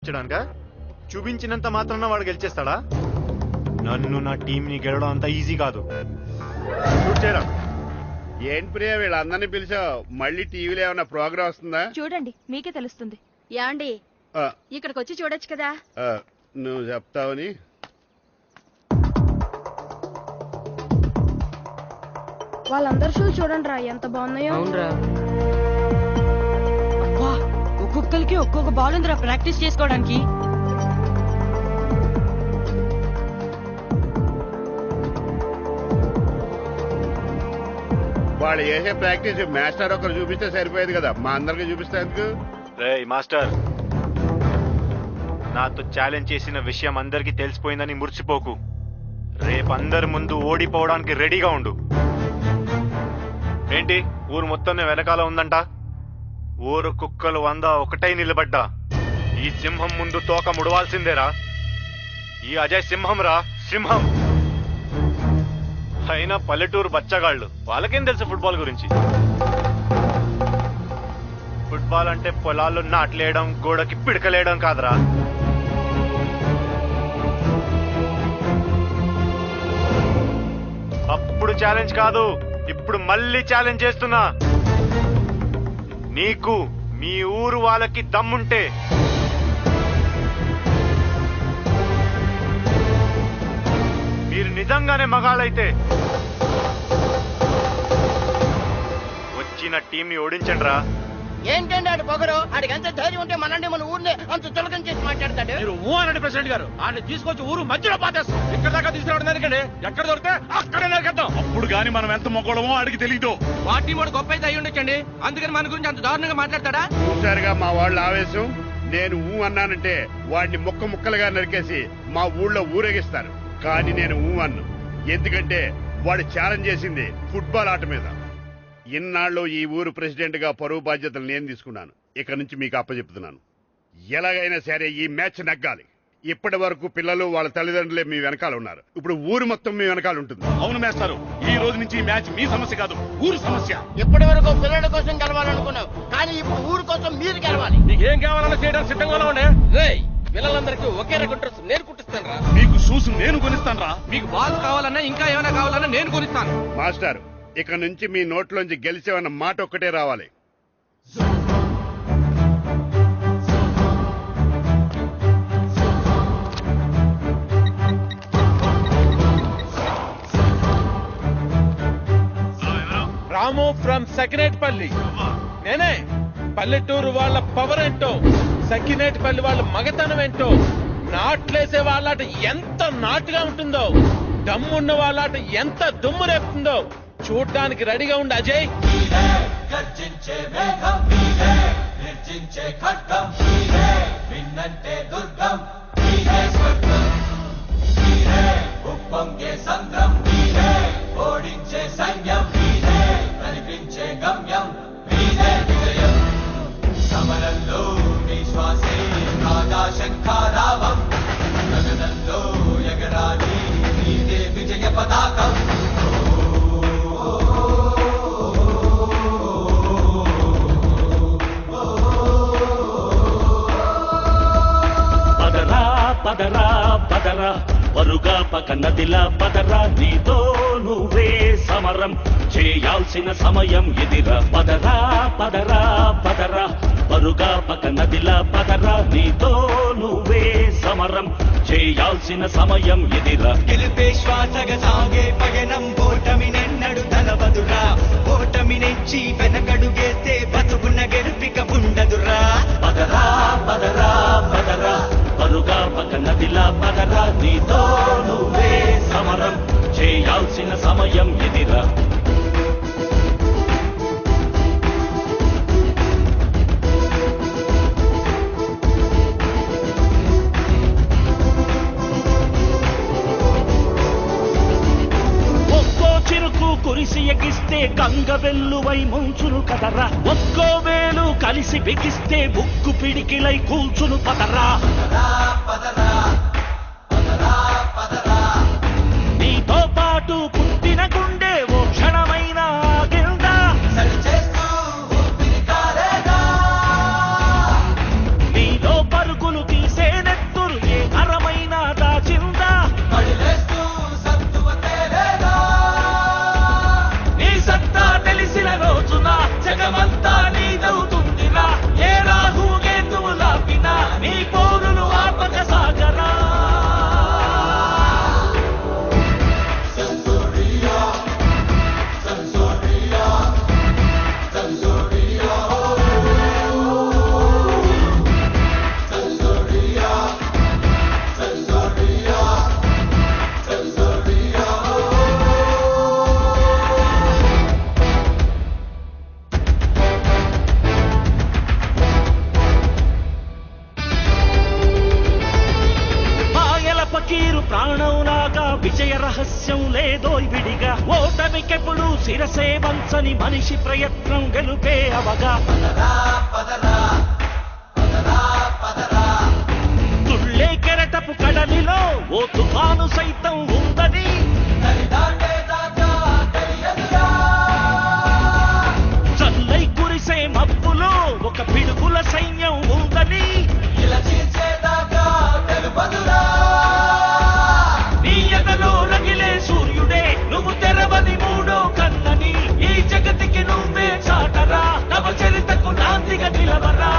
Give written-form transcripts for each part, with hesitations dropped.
చూపించడానికా? చూపించినంత మాత్రాన వాడు గెలిచేస్తాడా? నన్ను నా టీంని గెలవడం అంత ఈజీ కాదు. ఏంటి ప్రియా వీళ్ళందరినీ పిలిచావు? మళ్ళీ టీవీలో ఏమైనా ప్రోగ్రామ్ వస్తుందా? చూడండి, మీకే తెలుస్తుంది. యాండి ఇక్కడికి వచ్చి చూడొచ్చు కదా. నువ్వు చెప్తావని. వాళ్ళందరూ షూ చూడండి రా, ఎంత బాగున్నాయో. ఒక్కొక్కరికి ఒక్కొక్క బాల్ ఉందిరా ప్రాక్టీస్ చేసుకోవడానికి. వాళ్ళు చేసే ప్రాక్టీస్ మాస్టర్ ఒకరు చూపిస్తే సరిపోయేది కదా, మా అందరికి చూపిస్తే ఎందుకు? రేయ్ మాస్టర్, నాతో ఛాలెంజ్ చేసిన విషయం అందరికీ తెలిసిపోయిందని మురిసిపోకు. రేపందరి ముందు ఓడిపోవడానికి రెడీగా ఉండు. ఏంటి ఊరు మొత్తం వెనకాల ఉందంట? ఊరు కుక్కలు 100 ఒకటై నిలబడ్డా ఈ సింహం ముందు తోక ముడవాల్సిందేరా. ఈ అజయ్ సింహం రా, సింహం. అయినా పల్లెటూరు బచ్చగాళ్ళు, వాళ్ళకేం తెలుసు ఫుట్బాల్ గురించి? ఫుట్బాల్ అంటే పొలాల్లో నాట్లేయడం, గోడకి పిడకలేయడం కాదురా. అప్పుడు ఛాలెంజ్ కాదు, ఇప్పుడు మళ్ళీ ఛాలెంజ్ చేస్తున్నా. నీకు మీ ఊరు వాళ్ళకి దమ్ముంటే మీరు నిజంగానే మగాళ్ళైతే వచ్చిన టీంని ఓడించండి రా. ఏంటండి ఆడు పొగరు? ఆడికి ఎంత ధైర్యం ఉంటే మనండి మన ఊరిని అంత చులకం చేసి మాట్లాడతాడు. మీరు ఊ అనండి ప్రెసిడెంట్ గారు. ఆయన తీసుకొచ్చి ఊరు మధ్యలో పాతేస్తాం. ఇక్కడ దాకా తీసుకురావడం ఎందుకండి? ఎక్కడ దొరికితే అక్కడే నరికేద్దాం. అప్పుడు గాని మనం ఎంత మొక్కడమో ఆడికి తెలీదు. పార్టీ వాడు గొప్ప అయితే అయ్యి ఉండొచ్చండి, అందుకని మన గురించి అంత దారుణంగా మాట్లాడతాడా? చూసారుగా మా వాళ్ళ ఆవేశం. నేను ఊ అన్నానంటే వాడిని ముక్క ముక్కలుగా నరికేసి మా ఊళ్ళో ఊరేగిస్తారు. కానీ నేను ఊ అన్ను, ఎందుకంటే వాడు ఛాలెంజ్ చేసింది ఫుట్బాల్ ఆట మీద. ఇన్నాళ్ళు ఈ ఊరు ప్రెసిడెంట్ గా పరువు బాధ్యతలు నేను తీసుకున్నాను. ఇక నుంచి మీకు అప్పచెప్తున్నాను, ఎలాగైనా సరే ఈ మ్యాచ్ నగ్గాలి. ఇప్పటి వరకు పిల్లలు వాళ్ళ తల్లిదండ్రులే మీ వెనకాల ఉన్నారు, ఇప్పుడు ఊరు మొత్తం మీ వెనకాల ఉంటుంది. అవును మేస్తారు, ఈ రోజు నుంచి ఈ మ్యాచ్ మీ సమస్య కాదు, ఊరు సమస్య. ఇప్పటి వరకు పిల్లల కోసం గెలవాలనుకున్నావు, కానీ ఇప్పుడు ఊరు కోసం మీరు గెలవాలి. నీకేం కావాలన్నా చేయడానికి సిద్ధంగా ఉండే. పిల్లలందరికీ ఒకే రకం డ్రెస్ నేను కుట్టిస్తాను రా. మీకు షూస్ నేను కొనిస్తాను రా. మీకు బాల్ కావాలన్నా ఇంకా ఏమైనా కావాలన్నా నేను కొనిస్తాను. మాస్టర్, ఇక నుంచి మీ నోట్లోంచి గెలిచేవన్న మాట ఒక్కటే రావాలి. రాము ఫ్రమ్ సకినేట్పల్లి. నేనే. పల్లెటూరు వాళ్ళ పవర్ ఏంటో, సకినేట్పల్లి వాళ్ళ మగతనం ఏంటో, నాట్లేసే వాళ్ళట ఎంత నాటుగా ఉంటుందో, దమ్మున్న వాళ్ళట ఎంత దుమ్ము రేపుతుందో చూడ్డానికి రెడీగా ఉండి అజయ్. గర్జించే మేఘం నిర్జించే ఖడ్గం విన్నంటే దుర్గం స్వర్గం ఉప్పొంగే సంద్రం ఓడించే సైన్యం కనిపించే గమ్యం విజయం. సమరంలో విశ్వాసే రాజా శంఖారావం గగనంలో ఎగరాలి నీదే విజయ పతాకం. పదరా పదరా వరుగా పక నదిలా పదరా, నీతో నువ్వే సమరం చేయాల్సిన సమయం ఇదిరా. పదరా పదరా పదరా వరుగా పక నదిలా పదరా, నీతో నువ్వే సమరం చేయాల్సిన సమయం ఇదిరా. గెలిపే శ్వాసగా సాగే పయనం ఓటమి నెన్నడు తలవదురా. ఓటమి నెచ్చి వెనకడుగేస్తే బతుకున్న గెలుపిక ఉండదురా. పదరా పదరా పదరా వరుగా పక నదిలా పదరా, నీతో నువ్వే సమరం చేయాల్సిన సమయం ఇదిరా. ఒక్కో చిరుకు కురిసి ఎగిస్తే గంగ వెల్లువై ముంచును కదరా. ఒక్కో వేలు కలిసి బిగిస్తే ముక్కు పిడికిలై కూల్చును పదరా. నీతో పాటు పుట్టిన గుండె ఓ క్షణమైన ఆగిందా. నీలో పరుగులు తీసే విజయ రహస్యం లేదోయ్ విడిగా ఓటమికెప్పుడు శిరసే వంచని మనిషి ప్రయత్నం గెలుపే అవగా తుళ్ళే కెరటపు కడలిలో ఓ తుఫాను సైతం ఉందని చల్లై కురిసే మబ్బులో ఒక పిడుగుల సైన్యం ఉందని నీ ఎదలో రగిలే సూర్యుడే నువ్వు తెరవని మూడో కన్నని ఈ జగతికి నువ్వే చాటరా నవ చరితకు నాందిగా నిలవరా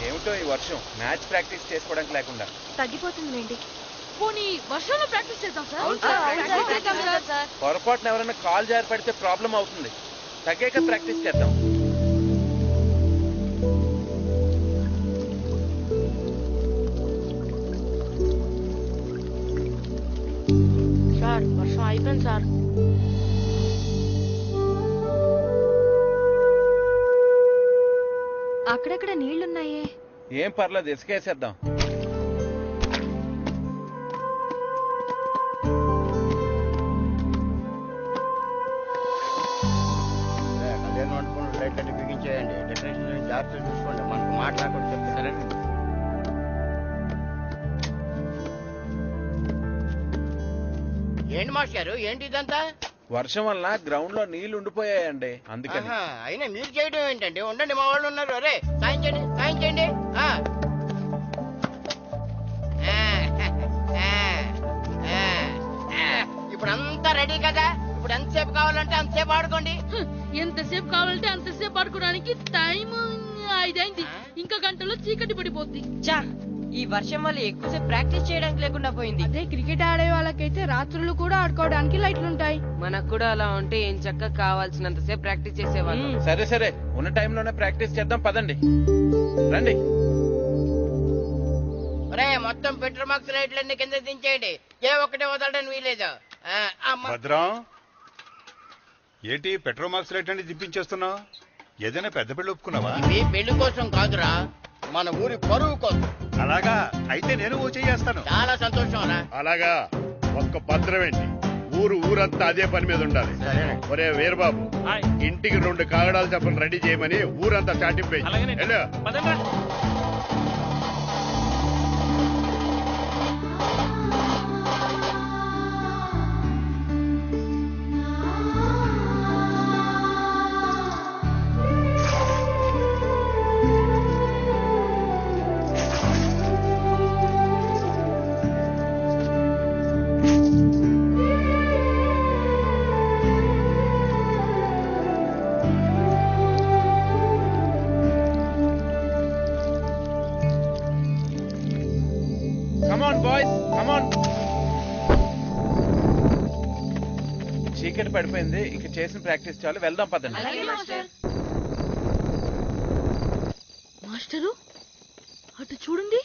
ఏమిటో ఈ వర్షం మ్యాచ్ ప్రాక్టీస్ చేసుకోవడానికి లేకుండా తగ్గిపోతుందిలేండి. పోనీ వర్షంలో ప్రాక్టీస్ చేద్దాం సార్. పొరపాటున ఎవరైనా కాల్ జారి పడితే ప్రాబ్లం అవుతుంది. తగ్గాక ప్రాక్టీస్ చేద్దాం. సార్ వర్షం అయిపోయింది సార్. అక్కడక్కడ నీళ్లున్నాయే. ఏం పర్లేదు ఇసుకేసేద్దాం. లైట్లన్నీ బిగించేయండి. డెకరేషన్ జాగ్రత్తగా చూసుకోండి. మనకు మాట్లాడకుండా చెప్తారు. ఏంటి మాస్టారు ఏంటి ఇదంతా? వర్షం వల్ల గ్రౌండ్ లో నీళ్లు ఉండిపోయాయండి అందుకని. అయినా మీరు చేయడం ఏంటండి? ఉండండి మా వాళ్ళు ఉన్నారు. అరే సాయం చేయండి సాయం చేయండి. ఇప్పుడు అంతా రెడీ కదా? ఇప్పుడు ఎంతసేపు కావాలంటే అంతసేపు ఆడుకోండి. ఎంతసేపు కావాలంటే అంతసేపు ఆడుకోవడానికి టైం 5 అయింది. ఇంకా గంటలో చీకటి పడిపోద్ది. చా ఈ వర్షం వల్ల ఎక్కువసేపు ప్రాక్టీస్ చేయడానికి లేకుండా పోయింది. అదే క్రికెట్ ఆడే వాళ్ళకైతే రాత్రులు కూడా ఆడుకోవడానికి లైట్లు ఉంటాయి. మనకు కూడా అలా ఉంటే ఏం చక్కగా కావాల్సినంత సేపు ప్రాక్టీస్ చేసేవాళ్ళం. సరే సరే ఉన్న టైంలోనే ప్రాక్టీస్ చేద్దాం పదండి. రండి. ఒరే మొత్తం పెట్రోల్ మార్క్స్ లైట్లన్నీ కింద దించేయండి. ఏ ఒక్కటే వదలడానికి వీలేదు. భద్రం ఏంటి పెట్రోల్ మార్క్స్ రేట్ అని దిప్పించేస్తున్నావు? ఏదైనా పెద్ద పెళ్లి ఒప్పుకున్నావా? ఇవి పెళ్లి కోసం కాదురా, మన ఊరి పరువు కోసం. అలాగా అయితే నేను ఓ చేస్తాను. చాలా సంతోషం రా. అలాగా ఒక్క భద్రం ఏంటి ఊరంతా అదే పని మీద ఉండాలి. ఒరే వీరబాబు ఇంటికి 2 కాగడాలు చెప్పని రెడీ చేయమని ఊరంతా చాటింపే. చీకటి పడిపోయింది. ఇక చేసిన ప్రాక్టీస్ చాలు, వెళ్దాం పదండి. మాస్టరు అటు చూడండి.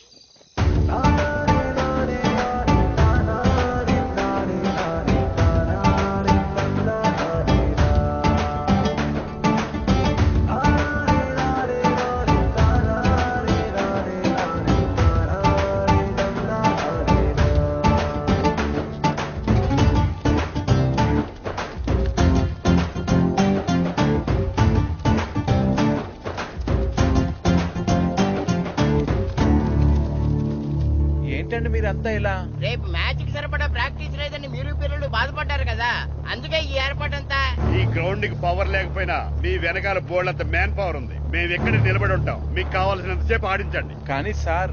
మీరంతా ఇలా రేపు మ్యాచ్ కి సరిపడా ప్రాక్టీస్ లేదని మీరు పిల్లలు బాధపడ్డారు కదా, అందుకే ఈ ఏర్పాటంతా. ఈ గ్రౌండ్ కి పవర్ లేకపోయినా మీ వెనకాల బోర్డంత మ్యాన్ పవర్ ఉంది. మేము ఎక్కడ నిలబడి ఉంటాం, మీకు కావాల్సినంత సేపు ఆడించండి. కానీ సార్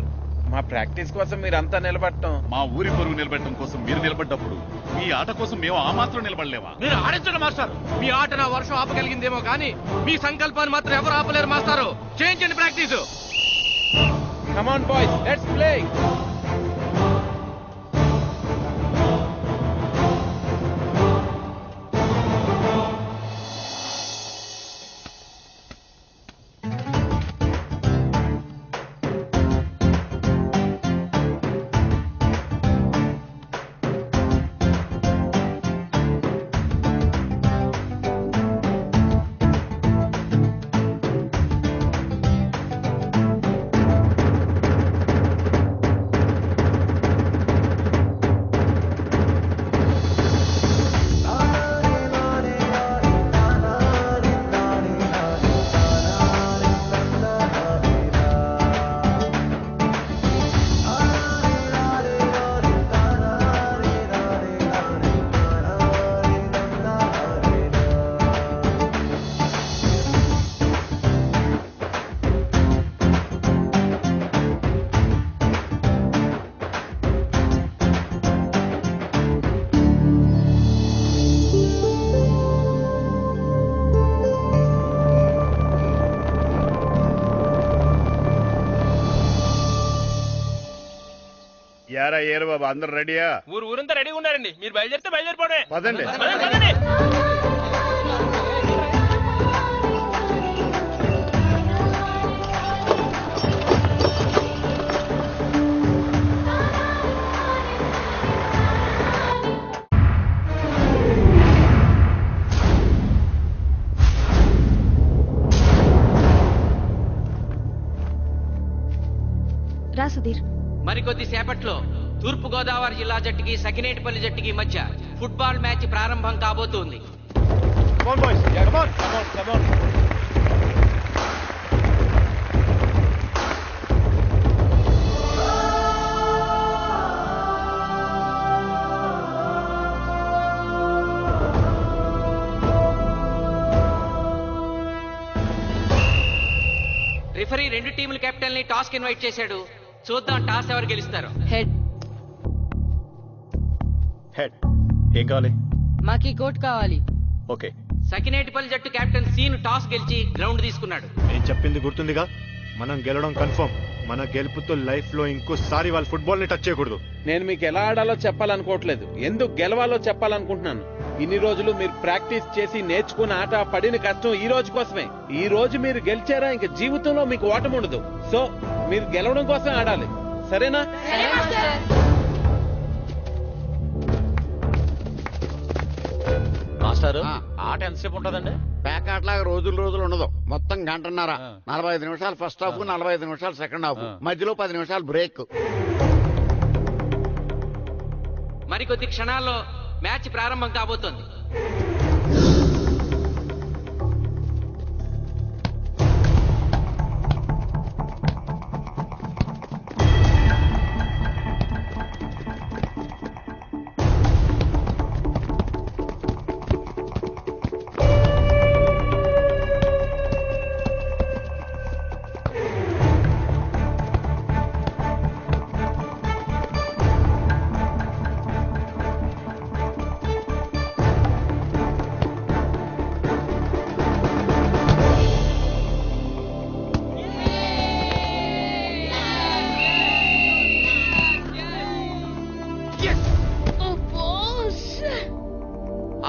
మా ప్రాక్టీస్ కోసం మీరంతా నిలబడటం, మా ఊరి పొరుగు నిలబడటం కోసం మీరు నిలబడ్డప్పుడు మీ ఆట కోసం మేము ఆ మాత్రం నిలబడలేవా? మీరు ఆడించండి మాస్టర్. మీ ఆట నా వర్షం ఆపగలిగిందేమో కానీ మీ సంకల్పాన్ని మాత్రం ఎవరు ఆపలేరు మాస్టారు. చేయించండి practice. Come on boys, let's play. ఏరా ఏరు బాబు అందరు రెడీయా? ఊరంతా రెడీగా ఉన్నారండి, మీరు బయలుదేరితే బయలుదేరిపోవడమే. పదండి. రా సుధీర్. మరికొద్ది సేపట్లో తూర్పు గోదావరి జిల్లా జట్టుకి సకినేటిపల్లి జట్టుకి మధ్య ఫుట్బాల్ మ్యాచ్ ప్రారంభం కాబోతోంది. రిఫరీ రెండు టీముల కెప్టెన్ ని టాస్ కి ఇన్వైట్ చేశాడు. చూద్దాం టాస్ ఎవరు గెలుస్తారు. హెడ్. హెడ్. ఏం కావాలి? మాకి కోట్ కావాలి. ఓకే. సకినేటిపల్లి జట్టు కెప్టెన్ సీన్ టాస్ గెలిచి గ్రౌండ్ తీసుకున్నాడు. నేను చెప్పింది గుర్తుందిగా, మనం గెలవడం కన్ఫర్మ్. మన గెలుపుతో లైఫ్ లో ఇంకోసారి వాళ్ళ ఫుట్బాల్ ని టచ్ చేయకూడదు. నేను మీకు ఎలా ఆడాలో చెప్పాలనుకోవట్లేదు, ఎందుకు గెలవాలో చెప్పాలనుకుంటున్నాను. ఇన్ని రోజులు మీరు ప్రాక్టీస్ చేసి నేర్చుకున్న ఆట పడిన కష్టం ఈ రోజు కోసమే. ఈ రోజు మీరు గెలిచారా ఇంక జీవితంలో మీకు ఓటమి ఉండదు. సో మీరు గెలవడం కోసం ఆడాలి, సరేనా? మాస్టారు ఆట ఎంతసేపు ఉంటదండి? పేకాట్లాగా రోజులు ఉండదు, మొత్తం గంటన్నర. 45 నిమిషాలు ఫస్ట్ హాఫ్, 45 నిమిషాలు సెకండ్ హాఫ్, మధ్యలో 10 నిమిషాలు బ్రేక్. మరికొద్ది క్షణాల్లో మ్యాచ్ ప్రారంభం కాబోతోంది.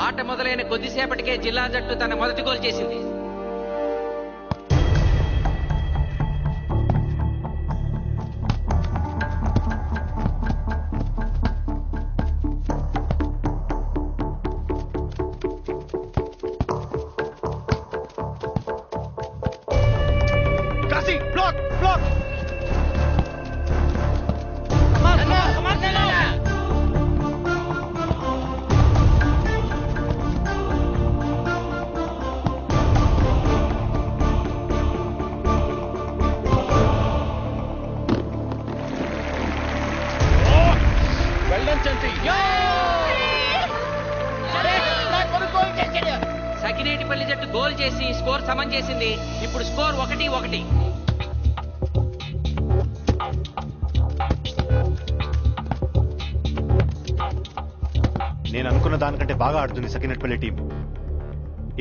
ఆట మొదలైన కొద్దిసేపటికే జిల్లా జట్టు తన మొదటి గోల్ చేసింది. సకినేటిపల్లి జట్టు గోల్ చేసి స్కోర్ సమం చేసింది. ఇప్పుడు స్కోర్ 1-1. నేను అనుకున్న దానికంటే బాగా ఆడుతుంది సకినేటిపల్లి టీం.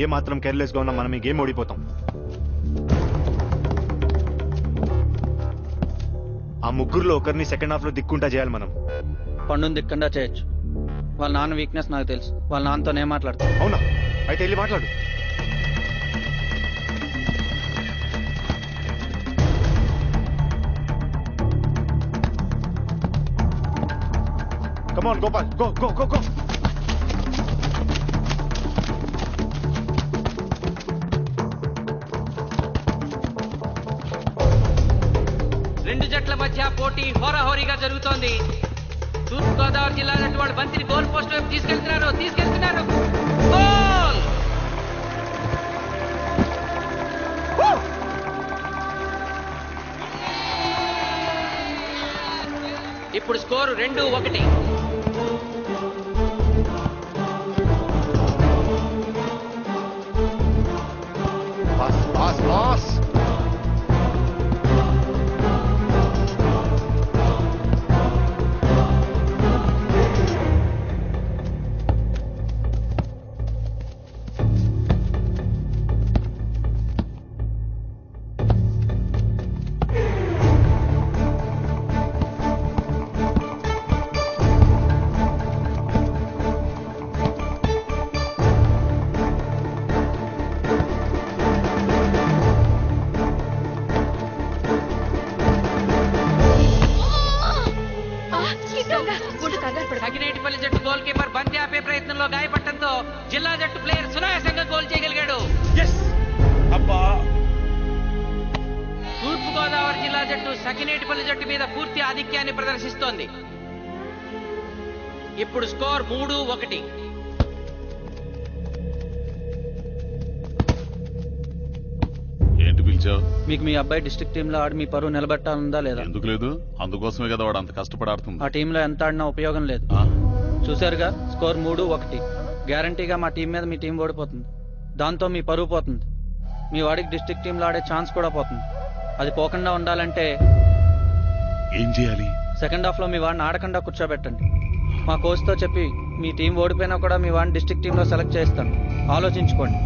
ఏ మాత్రం కేర్లెస్ గా ఉన్నా మనం ఈ గేమ్ ఓడిపోతాం. ఆ ముగ్గురులో ఒకరిని సెకండ్ హాఫ్ లో దిక్కుంటా చేయాలి మనం. పండుని దిక్కుండా చేయొచ్చు. వాళ్ళ నాన్న వీక్నెస్ నాకు తెలుసు. వాళ్ళ నాన్నతో నేను మాట్లాడతాను. అవునా? అయితే వెళ్ళి మాట్లాడు. Come on, Gopal. Go. రెండు జట్ల మధ్య పోటీ హోరాహోరీగా జరుగుతోంది. తూర్పు గోదావరి జిల్లా జట్టు వాళ్ళు బంతిని గోల్ పోస్ట్ వైపు తీసుకెళ్తున్నారు. గోల్! ఇప్పుడు స్కోరు 2-1. పాస్. సకినేటిపల్లి జట్టు గోల్ కీపర్ బంతి ఆపే ప్రయత్నంలో గాయపడటంతో జిల్లా జట్టు ప్లేయర్ సునాయాసంగా గోల్ చేయగలిగాడు. తూర్పు గోదావరి జిల్లా జట్టు సకినేటిపల్లి జట్టు మీద పూర్తి ఆధిక్యాన్ని ప్రదర్శిస్తోంది. ఇప్పుడు స్కోర్ 3-1. ఏంటి పిలిచావు? మీకు మీ అబ్బాయి డిస్ట్రిక్ట్ టీమ్ లో ఆడి మీ పరువు నిలబెట్టాలందా లేదా? ఎందుకు లేదు? అందుకోసమే కదా వాడు అంత కష్టపడి ఆడుతుంది. ఆ టీంలో ఎంత ఆడినా ఉపయోగం లేదు. చూసారుగా, స్కోర్ 3-1. గ్యారంటీగా మా టీం మీద మీ టీం ఓడిపోతుంది. దాంతో మీ పరువు పోతుంది. మీ వాడికి డిస్ట్రిక్ట్ టీంలో ఆడే ఛాన్స్ కూడా పోతుంది. అది పోకుండా ఉండాలంటే ఏం చేయాలి? సెకండ్ హాఫ్ లో మీ వాడిని ఆడకుండా కూర్చోబెట్టండి. మా కోచ్ తో చెప్పి మీ టీం ఓడిపోయినా కూడా మీ వాడిని డిస్ట్రిక్ట్ టీంలో సెలెక్ట్ చేస్తాను. ఆలోచించుకోండి.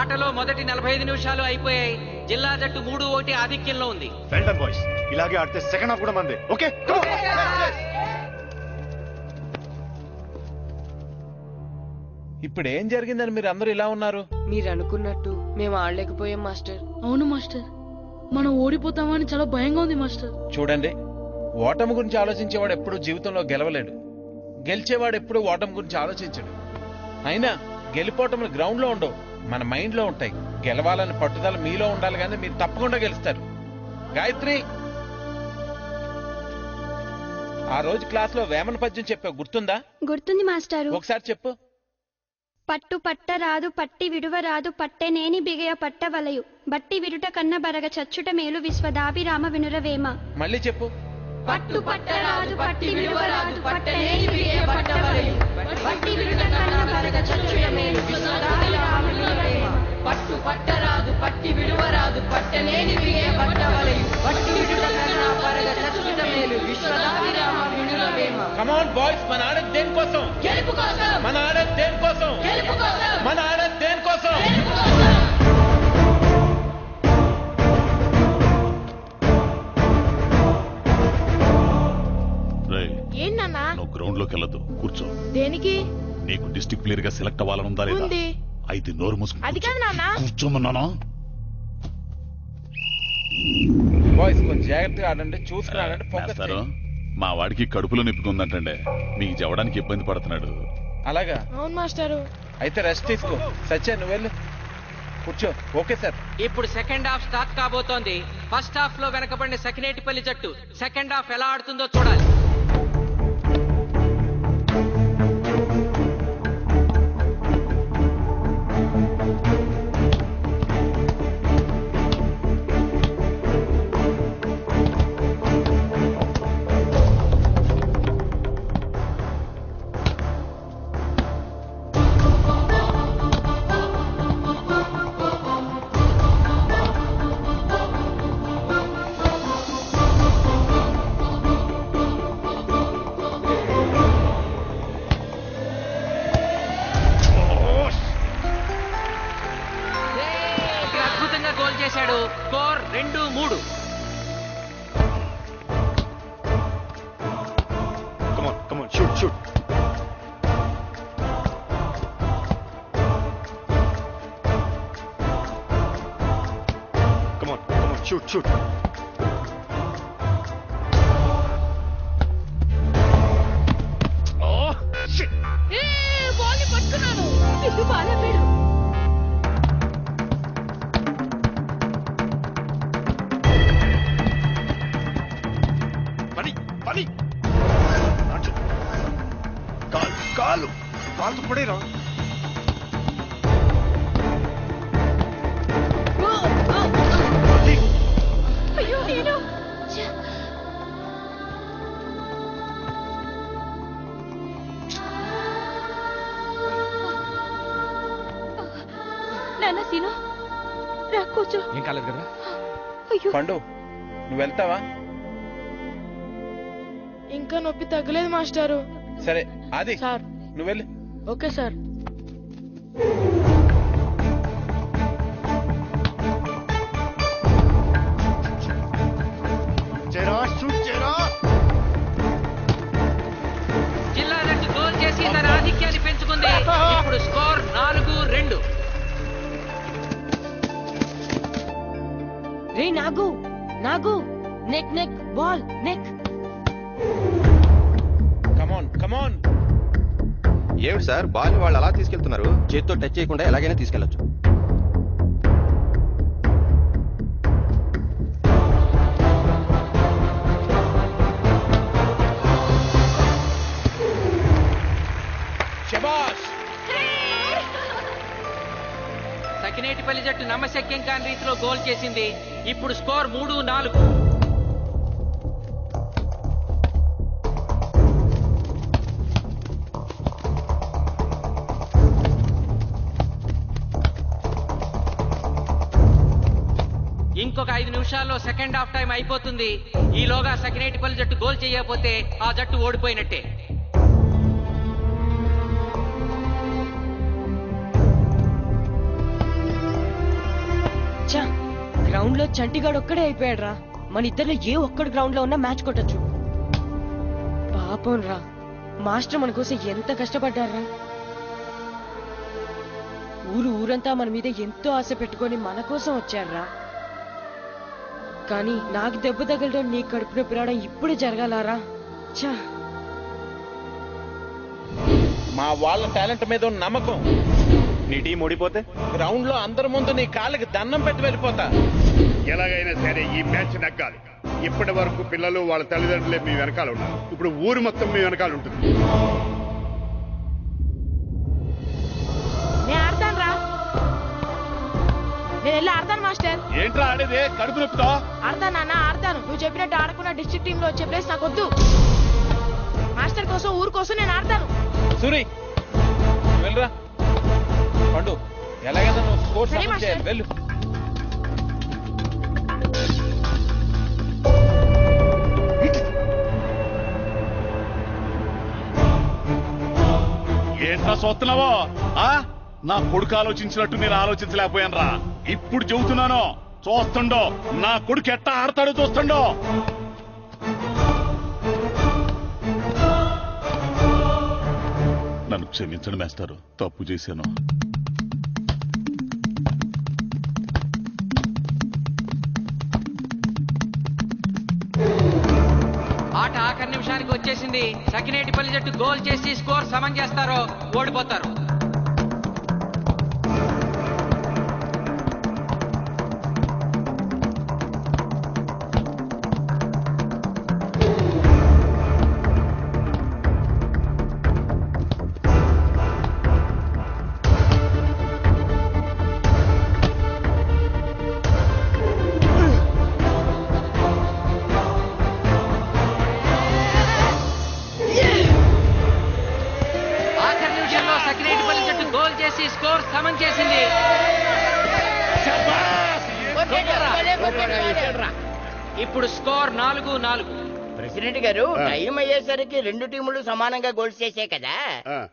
ఆటలో మొదటి 45 నిమిషాలు అయిపోయాయి. జిల్లా జట్టు 3-1 ఆధిక్యంలో ఉంది. వెల్డన్ బాయ్స్, ఇలాగే ఆడితే సెకండ్ హాఫ్ కూడా మందే. ఓకే, ఇప్పుడు ఏం జరిగిందని మీరు అందరూ ఇలా ఉన్నారు? మీరు అనుకున్నట్టు మేము ఆడలేకపోయాం మాస్టర్. అవును మాస్టర్, మనం ఓడిపోతామని చాలా భయంగా ఉంది మాస్టర్. చూడండి, ఓటమి గురించి ఆలోచించేవాడు ఎప్పుడు జీవితంలో గెలవలేడు. గెలిచేవాడు ఎప్పుడు ఓటమి గురించి ఆలోచించడు. అయినా గెలిపోవటం గ్రౌండ్ లో ఉండవు, మన మైండ్ లో ఉంటాయి. గెలవాలని పట్టుదల మీలో ఉండాలి, కానీ మీరు తప్పకుండా గెలుస్తారు. గాయత్రి, ఆ రోజు క్లాస్ లో వేమన పద్యం చెప్పావు, గుర్తుందా? గుర్తుంది మాస్టారు. ఒకసారి చెప్పు. పట్టు పట్టరాదు పట్టి విడువరాదు పట్టెనేని బిగయ పట్టవలయు బట్టి విరుట కన్న బరగ చచ్చుట మేలు విశ్వదాభిరామ వినురవేమ. మళ్ళీ చెప్పు. పట్టు పట్టరాదు పట్టి విడువరాదు పట్టెనేని బిగయ పట్టవలయు బట్టి విరుట కన్న బరగ చచ్చుట మేలు విశ్వదాభిరామ వినురవేమ. పట్టు పట్టరాదు పట్టి విడువరాదు పట్టెనేని బిగయ పట్టవలయు బట్టి విరుట కన్న బరగ చచ్చుట మేలు విశ్వదాభిరామ వినురవేమ. కమ్ ఆన్ బాయ్స్, మన ఆడేది దేనికోసం? గెలుపు కోసం. మన ఆడేది దేనికోసం? గెలుపు కోసం. మన ఆడేది దేనికోసం? ఏంటన్నా? నువ్వు గ్రౌండ్ లోకి వెళ్ళదు, కూర్చో. దేనికి? నీకు డిస్ట్రిక్ట్ ప్లేయర్ గా సెలెక్ట్ అవ్వాలనుందా లేదా? ఉంది. అయితే నోరు మూసుకుని అది కాదు నాన్న. కూర్చోమన్నానా? బాయ్స్ కొంచెం జాగ్రత్తగా ఆడండి, చూసుకున్నాడంటే ఫోకస్ చేస్తారు. చేయండి. మా వాడికి కడుపులో నొప్పికుందంటండే, మీకు చెప్పడానికి ఇబ్బంది పడుతున్నాడు. అలాగా? అవును మాస్టారు. అయితే రెస్ట్ తీసుకో. సత్య, నువ్వు వెళ్ళు, కూర్చో. Okay sir. ఇప్పుడు సెకండ్ హాఫ్ స్టార్ట్ కాబోతోంది. ఫస్ట్ హాఫ్ లో వెనకబడిన సకినేటిపల్లి జట్టు సెకండ్ హాఫ్ ఎలా ఆడుతుందో చూడాలి. అద్భుతంగా గోల్ చేశాడు. Score 2-3. Come on, shoot. Come on, shoot. Oh, shit. బాల్ని పట్టుకున్నాను. ఇది బాలపేడు. పని కాలు పడేరా. అయ్యో నేను. నాన్న సీను, రా కూర్చో. ఏం కాలేదు కదా? అయ్యో పండు, నువ్వు వెళ్తావా? ఇంకా నొప్పి తగ్గలేదు మాస్టారు. సరే ఆది, సార్. నువ్వు వెళ్ళు. Okay sir. రే Nagu Nagu neck neck ball neck. Come on come on. ఏమిటి సార్ బాల్ వాళ్ళు అలా తీసుకెళ్తున్నారు? చేతితో టచ్ చేయకుండా ఎలాగైనా తీసుకెళ్లొచ్చు. శబాష్. సకినేటిపల్లి జట్టు నమ్మశక్యం కాని రీతిలో గోల్ చేసింది. ఇప్పుడు స్కోర్ 3-4. ఇంకొక 5 నిమిషాల్లో సెకండ్ హాఫ్ టైం అయిపోతుంది. ఈలోగా సకినేటిపల్లి జట్టు గోల్ చేయకపోతే ఆ జట్టు ఓడిపోయినట్టే. గ్రౌండ్ లో చంటిగాడు ఒక్కడే అయిపోయాడు రా. మన ఇద్దరిలో ఏ ఒక్కడు గ్రౌండ్ లో ఉన్నా మ్యాచ్ కొట్టచ్చు. పాపం రా, మాస్టర్ మన కోసం ఎంత కష్టపడ్డారా. ఊరంతా మన మీద ఎంతో ఆశ పెట్టుకొని మన కోసం వచ్చారా. కానీ నాకు దెబ్బ తగలడం, నీ కడుపు నొప్పి రావడం ఇప్పుడే జరగాలారా. చా, మా వాళ్ళ టాలెంట్ మీద ఉన్న నమ్మకం. నీ టీం ఓడిపోతే గ్రౌండ్ లో అందరి ముందు నీ కాళ్ళకి దండం పెట్టి వెళ్ళిపోతా. ఎలాగైనా సరే ఈ మ్యాచ్ నగ్గాలి. ఇప్పటి వరకు పిల్లలు వాళ్ళ తల్లిదండ్రులే మీ వెనకాల ఉన్నారు. ఇప్పుడు ఊరు మొత్తం మీ వెనకాల ఉంటుంది. నేను ఆడతాను రా. నేను వెళ్ళి ఆడతాను మాస్టర్. ఏంట్రా ఆడేదే? కడుపు నొప్పితో ఆడతాను నాన్న, ఆడతాను. నువ్వు చెప్పినట్టు ఆడకుండా డిస్ట్రిక్ట్ టీమ్ లో వచ్చే ప్లేస్ నాకు వద్దు. మాస్టర్ కోసం, ఊరు కోసం నేను ఆడతాను. సూరి వెళ్ళరా. పండు ఎలాగైనా నువ్వు స్కోర్ సరే సమన్ చేయాలి. వెళ్ళు. ఏంట్రా చూస్తున్నావో? నా కొడుకు ఆలోచించినట్టు నేను ఆలోచించలేకపోయాను రా. ఇప్పుడు చెబుతున్నాను, చూస్తుండో నా కొడుకు ఎట్టా ఆడతాడో చూస్తుండో. నన్ను క్షమించండి మేస్టారు, తప్పు చేశాను. ఆట ఆఖరి నిమిషానికి వచ్చేసింది. సకినేటిపల్లి జట్టు గోల్ చేసి స్కోర్ సమం చేస్తారో ఓడిపోతారు. స్కోర్ సమం చేసింది. ఇప్పుడు స్కోర్ 4-4. ప్రెసిడెంట్ గారు, టైం అయ్యేసరికి 2 టీములు సమానంగా గోల్స్ చేసే కదా,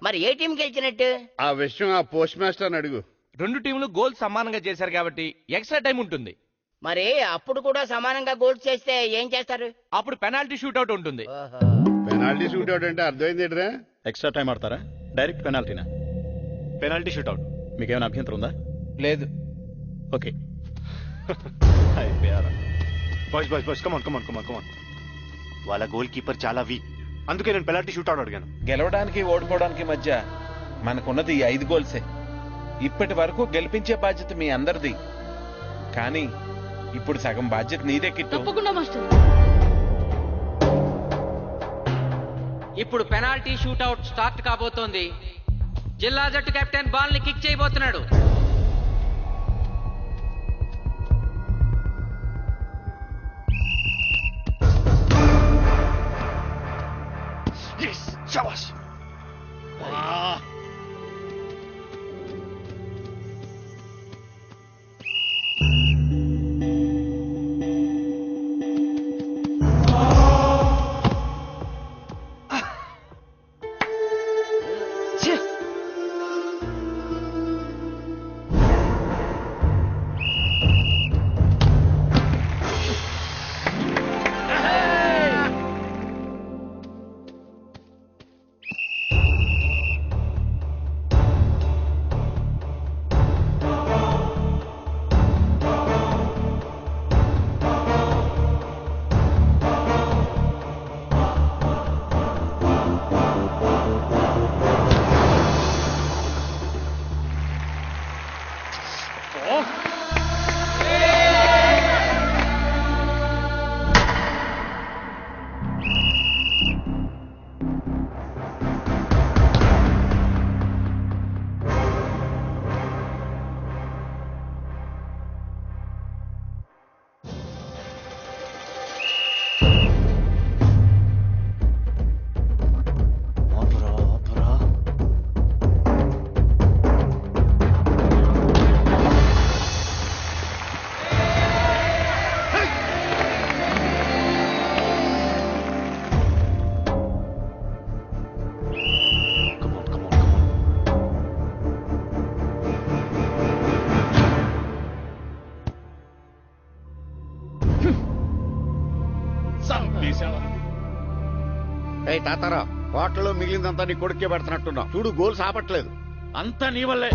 మరి ఏ టీం గెలిచినట్టు? ఆ విషయం ఆ పోస్ట్ మాస్టర్ అడుగు. 2 టీములు గోల్ సమానంగా చేశారు కాబట్టి ఎక్స్ట్రా టైం ఉంటుంది. మరి అప్పుడు కూడా సమానంగా గోల్స్ చేస్తే ఏం చేస్తారు? అప్పుడు పెనాల్టీ షూట్అవుట్ ఉంటుంది. పెనాల్టీ షూట్అవుట్ అంటే అర్థమైంది ఏంట్రా? ఎక్స్ట్రా టైం ఆడతారా? డైరెక్ట్ పెనాల్టీనా? Penalty shootout. మీకేమైనా అభ్యంతరం ఉందా? లేదు. Okay. Boys boys boys come on come on come on come on. వాళ్ళ గోల్ కీపర్ చాలా వీక్, అందుకే నేను పెనాల్టీ షూట్అవుట్ అడిగాను. గెలవడానికి ఓడిపోవడానికి మధ్య మనకున్నది 5 గోల్సే. ఇప్పటి వరకు గెలిపించే బాధ్యత మీ అందరిది. కానీ ఇప్పుడు సగం బాధ్యత నీదే కిట్టు. తప్పకుండా మాస్టర్. ఇప్పుడు పెనాల్టీ షూట్అవుట్ స్టార్ట్ కాబోతోంది. జిల్లా జట్టు కెప్టెన్ బాల్ ని కిక్ చేయబోతున్నాడు. ఏయ్ తాతారా, హోటల్లో మిగిలిందంతా నీ కొడుకే పెడుతున్నట్టున్నావు. చూడు గోల్స్ ఆపట్లేదు. అంతా నీ వల్లే.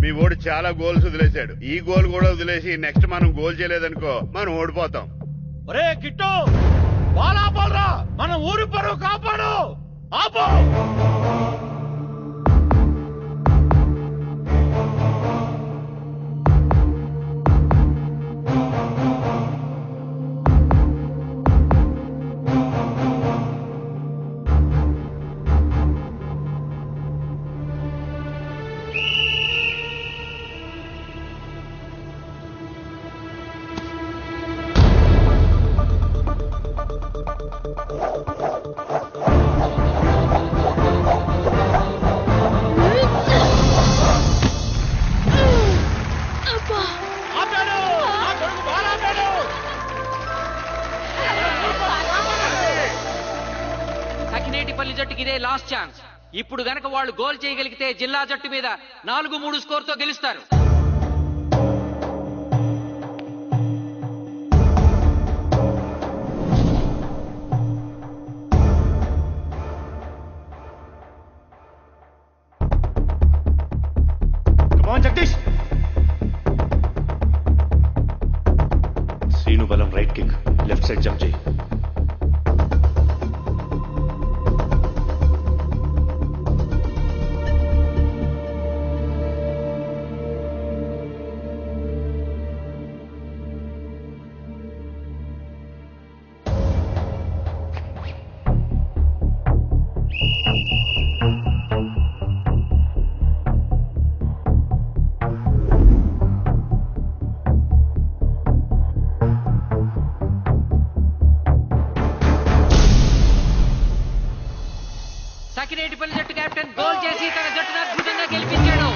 మీ ఓడి చాలా గోల్స్ వదిలేశాడు. ఈ గోల్ కూడా వదిలేసి నెక్స్ట్ మనం గోల్ చేయలేదనుకో మనం ఓడిపోతాం. ఒరే కిట్టు, బాల్ ఆపాలరా, మన ఊరి పరువు కాపాడు. ఆపో. సకినేటిపల్లి జట్టుకి ఇదే లాస్ట్ ఛాన్స్. ఇప్పుడు గనక వాళ్ళు గోల్ చేయగలిగితే జిల్లా జట్టు మీద 4-3 స్కోర్తో గెలుస్తారు. జగదీష్, శ్రీను బలం right kick, left side jump చేయి. సకినేటిపల్లి జట్టు కెప్టెన్ గోల్ చేసి తన జట్టును అద్భుతంగా గెలిపించాడు.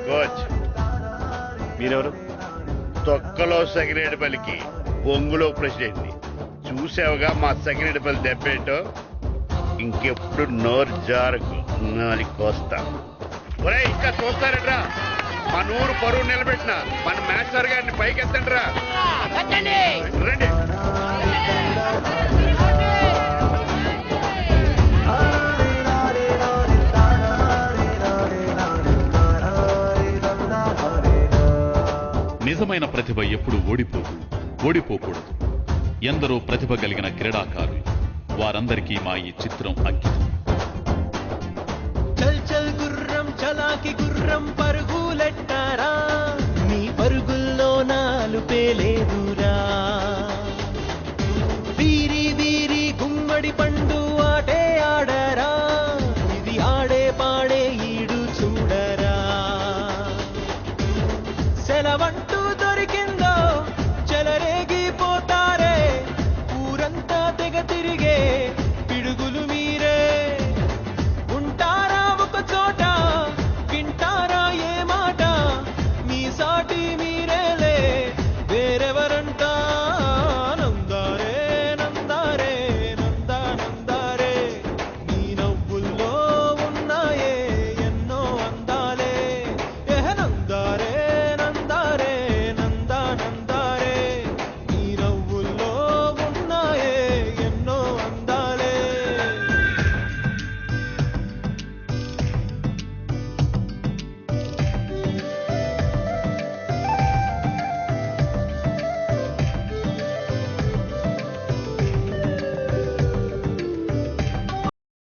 కోచ్, మీరెవరు? తొక్కలో సకినేటిపల్లికి, బొంగులో ప్రెసిడెంట్ ని. చూసావుగా మా సకినేటిపల్లి దెబ్బేంటో. ఇంకెప్పుడు నోరు జారకు, నాది కోస్తా. ఒరే ఇంకా చూస్తారట్రా, మన ఊరు పరువు నిలబెట్టిన మన మాస్టర్ గారిని పైకెత్తండి రా. రండి. నిజమైన ప్రతిభ ఎప్పుడు ఓడిపోకూడదు. ఎందరో ప్రతిభ కలిగిన క్రీడాకారులు, వారందరికీ మా ఈ చిత్రం అంకితం. చల్ చల్ గుర్రం చలాకి గుర్రం పరుగులెట్టారా, మీ పరుగుల్లో నాలుపేలేదురా. వీరి వీరి గుమ్మడి పండు ఆటే ఆడరా, ఇది ఆడే పాడే